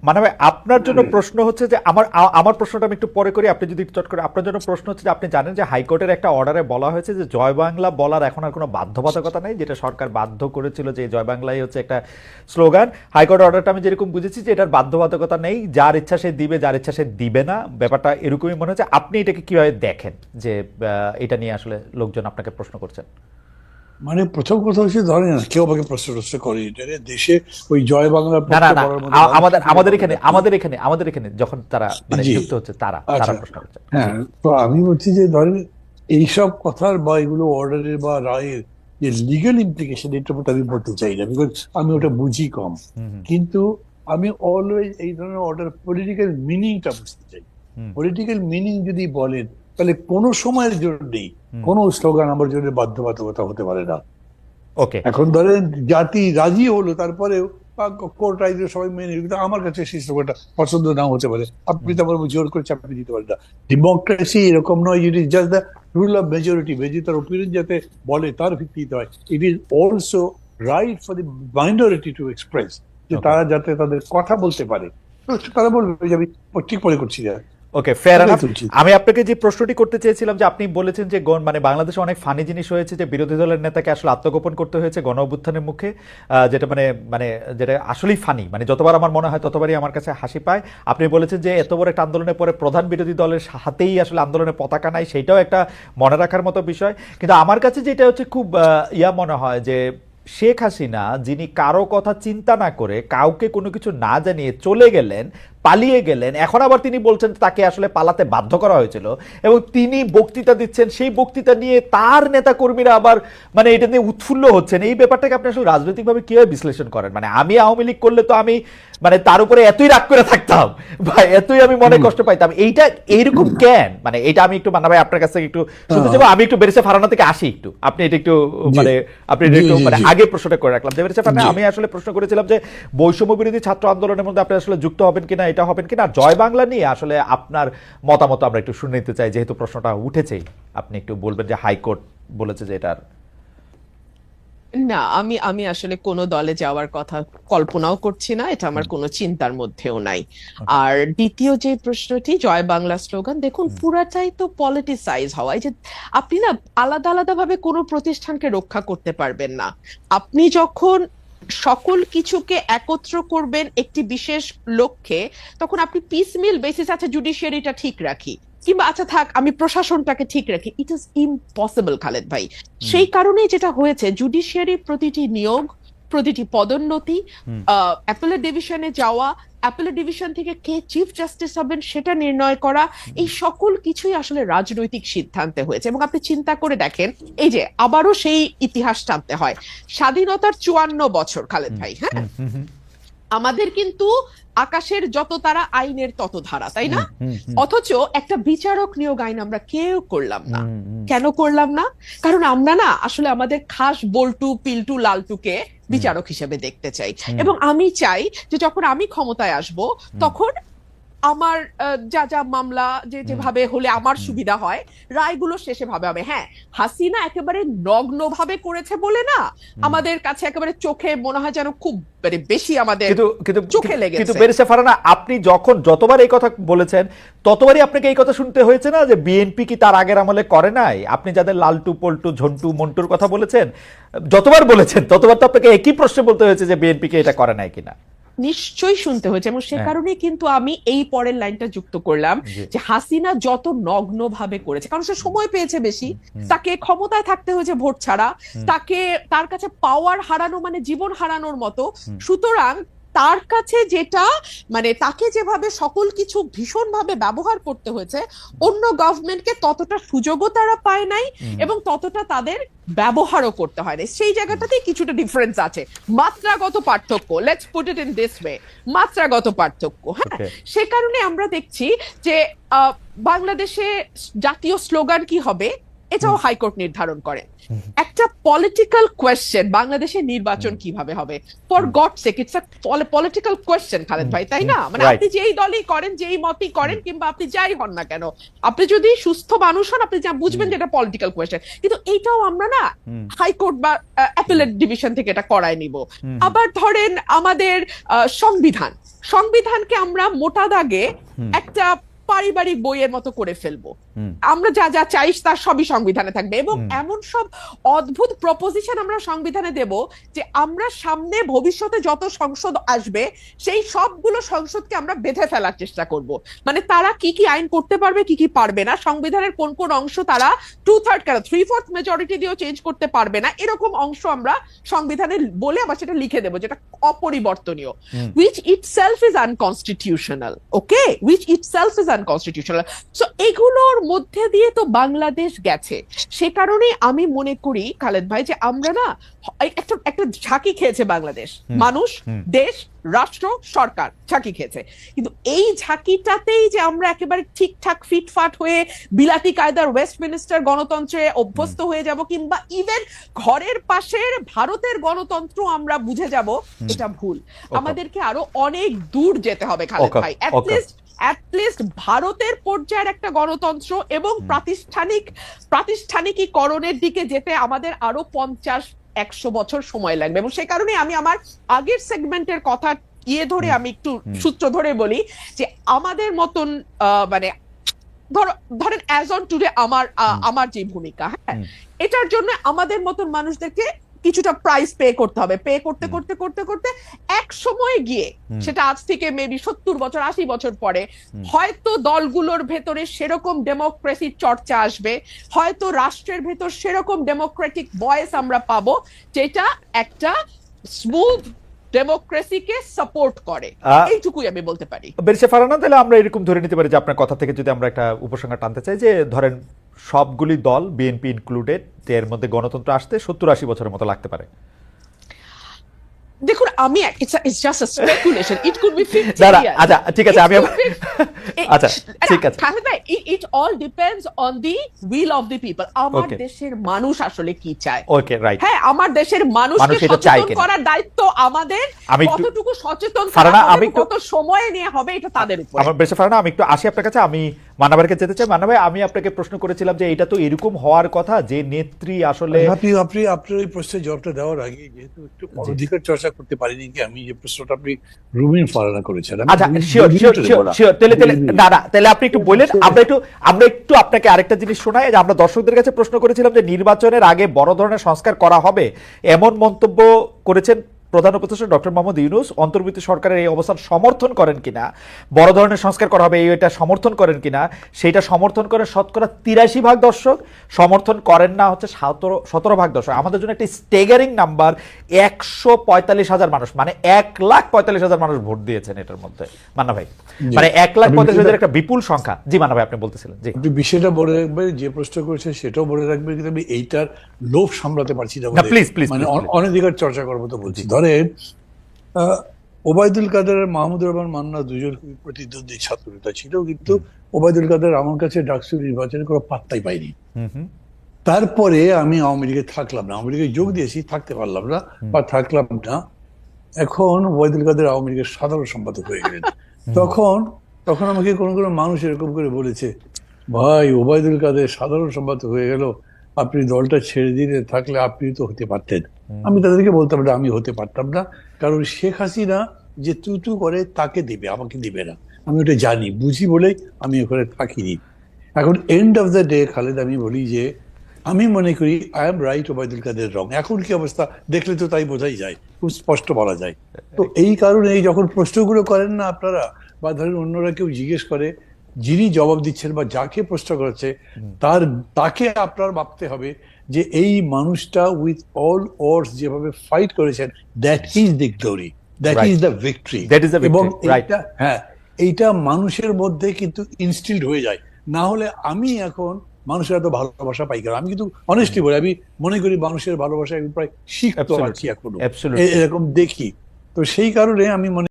মানে ভাই আপনার জন্য প্রশ্ন হচ্ছে যে আমার প্রশ্নটা আমি একটু পরে করি, আপনি যদি চট করে। আপনার জন্য প্রশ্ন হচ্ছে যে আপনি জানেন যে হাইকোর্টের একটা অর্ডারে বলা হয়েছে যে জয় বাংলা বলার এখন আর কোনো বাধ্যবাধকতা নেই, যেটা সরকার বাধ্য করেছিল যে জয় বাংলাই হচ্ছে একটা স্লোগান। হাইকোর্ট অর্ডারটা আমি যেরকম বুঝেছি যে এটার বাধ্যবাধকতা নেই, যার ইচ্ছা সে দিবে, যার ইচ্ছা সে দিবে না, ব্যাপারটা এরকমই মনে হচ্ছে। আপনি এটাকে কিভাবে দেখেন যে এটা নিয়ে আসলে লোকজন আপনাকে প্রশ্ন করছেন? মানে প্রথম কথা হচ্ছে, ধরেন না কেউ আমাকে প্রশ্ন টশ্ন করে এটা নিয়ে, দেশে ওই জয় বাংলার না না পক্ষে না, বলার মধ্যে আমাদের মানুষ আমাদের হবে এখানে না কি? আমাদের এখানে যখন তারা মানে জি, যুক্ত হচ্ছে তারা তারা আচ্ছা, প্রশ্ন করছে। জি। হ্যাঁ। তো আমি বলছি যে ধরেন এইসব কথার বা এগুলো অর্ডারের বা রায়ের যে লিগ্যাল ইমপ্লিকেশন, এটার মধ্যে আমি বলতে চাই না, বিকজ আমি ওটা বুঝি কম। হুম হুম কিন্তু আমি অলওয়েজ এই ধরনের অর্ডার পলিটিক্যাল মিনিংটা বুঝতে চাই। হুম পলিটিক্যাল মিনিং যদি বলেন, তাহলে কোনো সময়ের জন্যই হুম। কোনো স্লোগান আমার জন্য বাধ্যবাধকতা হতে পারে না। ওকে। এখন ধরেন জাতি রাজি হলো, তারপরেও কোর্ট রাইজের সবাই মেনে নিল, কিন্তু আমার কাছে সেই স্লোগানটা পছন্দ নাও হতে পারে। আপনি তো আমার জোর করে চাপিয়ে দিতে পারেন না। ডেমোক্রেসি এরকম নয়, it is just the rule of majority. তার ওপিনিয়ন যাতে বলে তার ভিত্তিতে হয়। It is also right for the minority to express, যে ওকে। তারা যাতে তাদের কথা বলতে পারে। তো তারা বলবে যে আমি ঠিক মনে করছি না, ওকে, ফেয়ার এটাই এনাফ। তো উচিত। আমি আপনাকে যে প্রশ্নটি করতে চেয়েছিলাম যে আপনি বলেছেন যে মানে বাংলাদেশে অনেক ফানি জিনিস হয়েছে, যে বিরোধী দলের নেতাকে আসলে আত্মগোপন করতে হয়েছে গণ অভ্যুত্থানের মুখে, যেটা মানে মানে যেটা আসলেই ফানি, মানে যতবার আমার মনে হয় ততবারই আমার কাছে হাসি পায়। আপনি বলেছেন যে এত বড় একটা আন্দোলনের পরে প্রধান বিরোধী দলের হাতেই আসলে আন্দোলনের পতাকা নাই, সেটাও একটা মনে রাখার মতো বিষয়। কিন্তু আমার কাছে যেটা হচ্ছে খুব মনে হয় যে শেখ হাসিনা, যিনি কারো কথা চিন্তা না করে কাউকে কোনো কিছু না জানিয়ে চলে গেলেন, পালিয়ে গেলেন, এখন আবার তিনি বলছেন তাকে আসলে পালাতে বাধ্য করা হয়েছিল, এবং তিনি বক্তৃতা দিচ্ছেন, সেই বক্তৃতা নিয়ে তার নেতা কর্মীরা আবার মানে এটা নিয়ে উৎফুল্ল হচ্ছেন। এই ব্যাপারটাকে আপনি আসলে রাজনৈতিকভাবে কিভাবে বিশ্লেষণ করেন? মানে আমি আওয়ামী লীগ করলে তো আমি মানে তার উপরে এতই রাগ করে থাকতাম বা এতই আমি মনে কষ্ট পাইতাম, এইটা এইরকম কেন? মানে এটা আমি একটু মানা ভাই আপনার কাছ থেকে একটু শুনতে চাইবো। আমি একটু বেরেসে ফারানা থেকে আসি একটু, আপনি এটা একটু জি মানে আপনি এটা জি একটু জি মানে জি আগে প্রশ্নটা করে রাখলাম যে বেরেসে ফারানা, জি আমি আসলে প্রশ্ন করেছিলাম যে বৈষম্য বিরোধী ছাত্র আন্দোলনের মধ্যে আপনি আসলে যুক্ত হবেন কিনা, এটা হবেন কিনা, আর জয় বাংলা নিয়ে আসলে আপনার মতামত আমরা একটু শুনে নিতে চাই, যেহেতু প্রশ্নটা উঠেছেই। আপনি একটু বলবেন যে হাইকোর্ট বলেছে যে এটার। না, আমি আমি আসলে কোনো দলে যাওয়ার কথা কল্পনাও করছি না, এটা আমার হুম। কোনো চিন্তার মধ্যেও নাই। ওকে। আর দ্বিতীয় যে প্রশ্নটি, জয় বাংলা স্লোগান, দেখুন পুরাটাই তো পলিটিসাইজ হওয়া। এই যে আপনি না আলাদা আলাদা ভাবে কোনো প্রতিষ্ঠানকে রক্ষা করতে পারবেন না। আপনি যখন সকল কিছুকে একত্র করবেন একটি বিশেষ লক্ষ্যে, তখন আপনি পিসমিল বেসিস, আচ্ছা জুডিশিয়ারিটা ঠিক রাখি, কিংবা আচ্ছা থাক আমি প্রশাসনটাকে ঠিক রাখি, ইট ইজ ইম্পসিবল খালেদ ভাই। হুম সেই কারণেই যেটা হয়েছে, জুডিশিয়ারি প্রতিটি নিয়োগ, প্রতিটি পদোন্নতি, হুম অ্যাপেলেট ডিভিশনে যাওয়া, অ্যাপেলেট ডিভিশন থেকে কে চিফ জাস্টিস হবেন সেটা নির্ণয় করা, এই সকল কিছুই আসলে রাজনৈতিক সিদ্ধান্তে হয়েছে। এবং আপনি চিন্তা করে দেখেন, এই যে আবারও সেই ইতিহাস টানতে হয়, স্বাধীনতার 54 বছর খালেদ হুম ভাই, হ্যাঁ, হুম হুম হুম আমাদের কিন্তু আকাশের যত তারা আইনের তত ধারা, তাই না? হুম হুম হুম অথচ একটা বিচারক নিয়োগ আইন আমরা কেউ করলাম না। হুম হুম কেন করলাম না? কারণ আমরা না আসলে আমাদের খাস বল্টু পিল্টু লালটুকে হুম বিচারক হিসেবে দেখতে চাই। হুম এবং আমি চাই যে যখন আমি ক্ষমতায় আসব, হুম তখন আমার যা যা মামলা যে হুম যেভাবে হলে আমার হুম সুবিধা হয়, রায়গুলো শেষে ভাবে হবে। হ্যাঁ, হাসিনা একেবারে নগ্ন ভাবে করেছে বলে না, হুম। আমাদের কাছে একেবারে চোখে মনে হয় যেন খুব মানে বেশি আমাদের কিন্তু কিন্তু চোখে কিন্তু লেগেছে। বেরেসে ফারানা, আপনি যখন যতবার এই কথা বলেছেন ততবারই আপনাকে এই কথা শুনতে হয়েছে না যে বিএনপি কি তার আগের আমলে করে নাই? আপনি যাদের লালটু পল্টু ঝন্টু মন্টুর কথা বলেছেন, যতবার বলেছেন ততবার তো আপনাকে একই প্রশ্ন বলতে হয়েছে যে বিএনপি কে এটা করে নাই কিনা। নিশ্চয়ই শুনতে হয়েছে, এবং সে হ্যাঁ। কারণে কিন্তু আমি এই পরের লাইনটা যুক্ত করলাম জি। যে হাসিনা যত নগ্ন ভাবে করেছে, কারণ সে সময় পেয়েছে বেশি, হুম তাকে ক্ষমতায় থাকতে হয়েছে ভোট ছাড়া, হুম তাকে তার কাছে পাওয়ার হারানো মানে জীবন হারানোর মতো। হুম সুতরাং তার কাছে যেটা মানে তাকে যেভাবে সকল কিছু ভীষণভাবে ব্যবহার করতে হয়েছে, অন্য গভর্নমেন্টকে ততটা সুযোগও তারা পায় নাই, হুম এবং ততটা তাদের ব্যবহারও করতে হয় না। সেই জায়গাটাতেই কিছুটা ডিফারেন্স আছে, মাত্রাগত পার্থক্য, let's put it in this way, মাত্রাগত পার্থক্য। হ্যাঁ, ওকে। সে কারণে আমরা দেখছি যে বাংলাদেশে জাতীয় স্লোগান কি হবে এটাও হাইকোর্ট নির্ধারণ করে। একটা পলিটিক্যাল কোয়েশ্চেন, বাংলাদেশের নির্বাচন কিভাবে হবে, for God sake it's a political question Khaled ভাই, তাই না? মানে আপনি যেই দলই করেন, যেই মতই করেন, কিংবা আপনি যাই হন না কেন, আপনি যদি সুস্থ মানুষ হন, আপনি যা বুঝবেন যে এটা পলিটিক্যাল কোয়েশ্চেন। কিন্তু এইটাও আমরা না হাইকোর্ট বা অ্যাপিলেট ডিভিশন থেকে এটা করায় নিব। আবার ধরেন আমাদের সংবিধানকে আমরা মোটা দাগে একটা পারিবারিক বইয়ের মতো করে ফেলবো, আমরা যা যা চাই তার সবই সংবিধানে থাকবে, এবং এমন সব অদ্ভুত প্রপোজিশন আমরা সংবিধানে দেব যে আমরা সামনে ভবিষ্যতে যত সংসদ আসবে সেই সবগুলো সংসদকে আমরা বেঁধে ফেলার চেষ্টা করব। মানে তারা কি কি আইন করতে পারবে, কি কি পারবে না, সংবিধানের কোন কোন অংশ তারা 2/3 কেন 3/4 মেজরিটি দিয়েও চেঞ্জ করতে পারবে না, এরকম অংশ আমরা সংবিধানে বলে আবার সেটা লিখে দেব যেটা অপরিবর্তনীয়, which itself is unconstitutional, okay, which itself is unconstitutional. So এগুলোর মধ্যে দিয়ে তো বাংলাদেশ গেছে। সে কারণে আমি মনে করি খালেদ ভাই যে আমরা না একটা ঝাঁকি খেয়েছে বাংলাদেশ, মানুষ, দেশ, রাষ্ট্র, সরকার ঝাঁকি খেয়েছে। কিন্তু এই ঝাঁকিটাতেই যে আমরা একেবারে ঠিকঠাক ফিটফাট হয়ে বিলাতি কায়দার ওয়েস্টমিনিস্টার গণতন্ত্রে অভ্যস্ত হয়ে যাব, কিংবা ইভেন ঘরের পাশের ভারতের গণতন্ত্র আমরা বুঝে যাব, এটা ভুল। আমাদেরকে আরো অনেক দূর যেতে হবে খালেদ ভাই, অ্যাটলিস্ট ভারতের পর্যায়ের একটা গণতন্ত্র এবং প্রাতিষ্ঠানিকীকরণের দিকে যেতে আমাদের আরো 50-100 বছর সময় লাগবে। এবং সে কারণে আমি আমার আগের সেগমেন্টের কথা ধরে আমি একটু সূত্র ধরে বলি যে আমাদের মতন মানে ধরেন অ্যাজ অন টুডে আমার যে ভূমিকা, হ্যাঁ, এটার জন্য আমাদের মতন মানুষদেরকে কিছুটা প্রাইস পে করতে হবে। পে করতে করতে করতে করতে এক সময় গিয়ে, সেটা আজ থেকে মেবি 70 বছর 80 বছর পরে, হয়তো দলগুলোর ভেতরে সেরকম ডেমোক্রেসির চর্চা আসবে, হয়তো রাষ্ট্রের ভেতর সেরকম ডেমোক্রেটিক ভয়েস আমরা পাবো যেটা একটা স্মুথ ডেমোক্রেসিকে সাপোর্ট করে। এইটুকুই আমি বলতে পারি। বেরসে ফারানা, তাহলে আমরা এরকম ধরে নিতে পারি যে আপনার কথা থেকে যদি আমরা একটা উপসংহার টানতে চাই যে ধরেন সবগুলি দল, বিএনপি ইনক্লুডেড, এর মধ্যে গণতন্ত্র আসতে 70-80 বছরের মতো লাগতে পারে। দেখুন, আমি it's just a speculation, it could be 50 years. আচ্ছা ঠিক আছে, আমি আচ্ছা ঠিক আছে, it all depends on the will of the people. আমার দেশের মানুষ আসলে কি চায়। ওকে, রাইট। হ্যাঁ, আমার দেশের মানুষকে সচেতন করার দায়িত্ব আমাদের। কতটুকু সচেতন হবে, কত সময় নিয়ে হবে, এটা তাদের উপর। আমার বেশি ফারানা, আমি একটু আসি আপনার কাছে। আমি মান্নাভাইকে যেতে চাই। মান্না ভাই, আমি আপনাকে প্রশ্ন করেছিলাম যে এটা তো এরকম হওয়ার কথা যে নেত্রী আসলে, আপনি আপনার এই প্রশ্নের জবাবটা দেওয়ার আগে যেহেতু একটু অধিকার চর্চা করতে পারিনি কি, আমি যে প্রশ্নটা আপনি রুমিন ফারানা করেছেন, আচ্ছা শিওর, তাহলে আপনি একটু বলেন। আমরা একটু আপনাকে আরেকটা জিনিস শোনাই যে আমরা দর্শকদের কাছে প্রশ্ন করেছিলাম যে নির্বাচনের আগে বড় ধরনের সংস্কার করা হবে, এমন মন্তব্য করেছেন প্রধান উপদেষ্টা ডক্টর মোহাম্মদ ইউনূস। অন্তর্বর্তী সরকারের এই অবস্থান সমর্থন করেন কিনা, বড় ধরনের সংস্কার করা হবে এটা সমর্থন করেন কিনা, সেটা সমর্থন করেন শতকরা 83% দর্শক, সমর্থন করেন না হচ্ছে 17% দর্শক। আমাদের জন্য একটা স্টেগারিং নাম্বার, 145,000 মানুষ, মানে 1,45,000 মানুষ ভোট দিয়েছেন এটার মধ্যে। মান্না ভাই, মানে 1,45,000 একটা বিপুল সংখ্যা। জি মান্না ভাই, আপনি বলতেছিলেন। জি, আপনি বিষয়টা বলে রাখবেন, যে প্রশ্ন করেছে সেটাও বলে রাখবেন, কিন্তু আমি এইটার লোভ সামলাতে পারছি না, প্লিজ, মানে অনধিকার চর্চা করবো তো বলছি। ধরেন ওবায়দুল কাদের আর মাহমুদুর রহমান মান্না দুজন খুবই প্রতিদ্বন্দ্বী ছাত্রনেতা ছিল, কিন্তু ওবায়দুল কাদের আমার কাছে ডাকসু নির্বাচনে কোনো পাত্তাই পাইনি। তারপরে আমি আওয়ামী লীগে থাকলাম না, আওয়ামী লীগে যোগ দিয়েছি, থাকতে পারলাম না বা থাকলাম না। এখন ওবায়দুল কাদের আওয়ামী লীগের সাধারণ সম্পাদক হয়ে গেলেন। তখন আমাকে কোনো মানুষ এরকম করে বলেছে, ভাই ওবায়দুল কাদের সাধারণ সম্পাদক হয়ে গেল, আপনি দলটা ছেড়ে দিয়ে থাকলে আপনি তো হতে পারতেন। আমি তাদেরকে বলতাম না, আমি হতে পারতাম না, কারণ শেখ হাসিনা যে তুতু করে তাকে দিবে, আমাকে দিবে না। আমি ওটা জানি, বুঝি বলেই আমি ওখানে থাকিনি। এখন end of the day Khaled, আমি বলি যে আমি মনে করি I am right, Obaidul Quader রং। এখন কি অবস্থা দেখলে তো তাই বোঝাই যায়, খুব স্পষ্ট বলা যায়। তো এই কারণে যখন প্রশ্নগুলো করেন না আপনারা, বা ধরেন অন্যরা কেউ জিজ্ঞেস করে, যিনি জবাব দিচ্ছেন বা যাকে প্রশ্ন করেছে তাকে আপনার ভাবতে হবে যে এই মানুষটা উইথ অল অডস যেভাবে ফাইট করেছেন, that is the glory, that is the victory. এবং এইটা মানুষের মধ্যে কিন্তু ইনস্টিলড হয়ে যায়। না হলে আমি এখন মানুষের এত ভালোবাসা পাই কারণ আমি কিন্তু অনেস্টলি বলি, আমি মনে করি মানুষের ভালোবাসা প্রায় শিখতে পারছি এখনো, এরকম দেখি। তো সেই কারণে আমি মনে